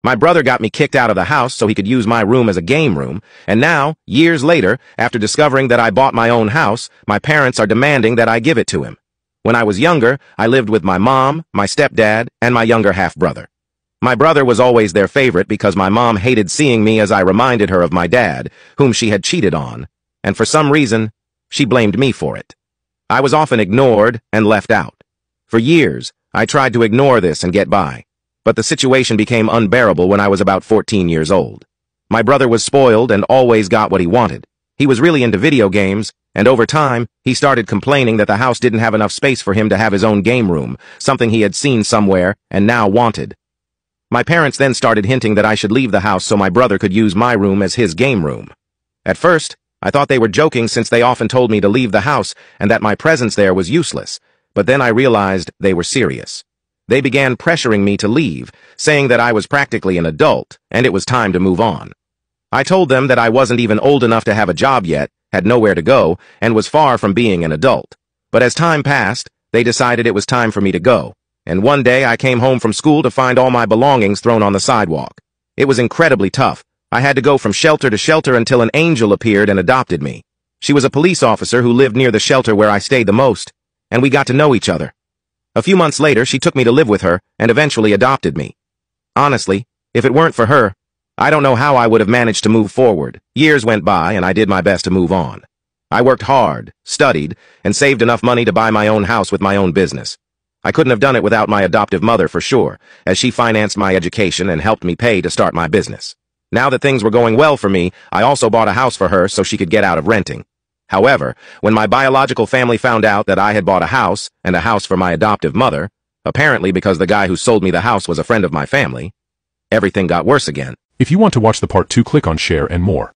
My brother got me kicked out of the house so he could use my room as a game room, and now, years later, after discovering that I bought my own house, my parents are demanding that I give it to him. When I was younger, I lived with my mom, my stepdad, and my younger half-brother. My brother was always their favorite because my mom hated seeing me as I reminded her of my dad, whom she had cheated on, and for some reason, she blamed me for it. I was often ignored and left out. For years, I tried to ignore this and get by. But the situation became unbearable when I was about 14 years old. My brother was spoiled and always got what he wanted. He was really into video games, and over time, he started complaining that the house didn't have enough space for him to have his own game room, something he had seen somewhere and now wanted. My parents then started hinting that I should leave the house so my brother could use my room as his game room. At first, I thought they were joking since they often told me to leave the house and that my presence there was useless, but then I realized they were serious. They began pressuring me to leave, saying that I was practically an adult, and it was time to move on. I told them that I wasn't even old enough to have a job yet, had nowhere to go, and was far from being an adult. But as time passed, they decided it was time for me to go, and one day I came home from school to find all my belongings thrown on the sidewalk. It was incredibly tough. I had to go from shelter to shelter until an angel appeared and adopted me. She was a police officer who lived near the shelter where I stayed the most, and we got to know each other. A few months later, she took me to live with her and eventually adopted me. Honestly, if it weren't for her, I don't know how I would have managed to move forward. Years went by and I did my best to move on. I worked hard, studied, and saved enough money to buy my own house with my own business. I couldn't have done it without my adoptive mother for sure, as she financed my education and helped me pay to start my business. Now that things were going well for me, I also bought a house for her so she could get out of renting. However, when my biological family found out that I had bought a house, and a house for my adoptive mother, apparently because the guy who sold me the house was a friend of my family, everything got worse again. If you want to watch the part 2, click on share and more.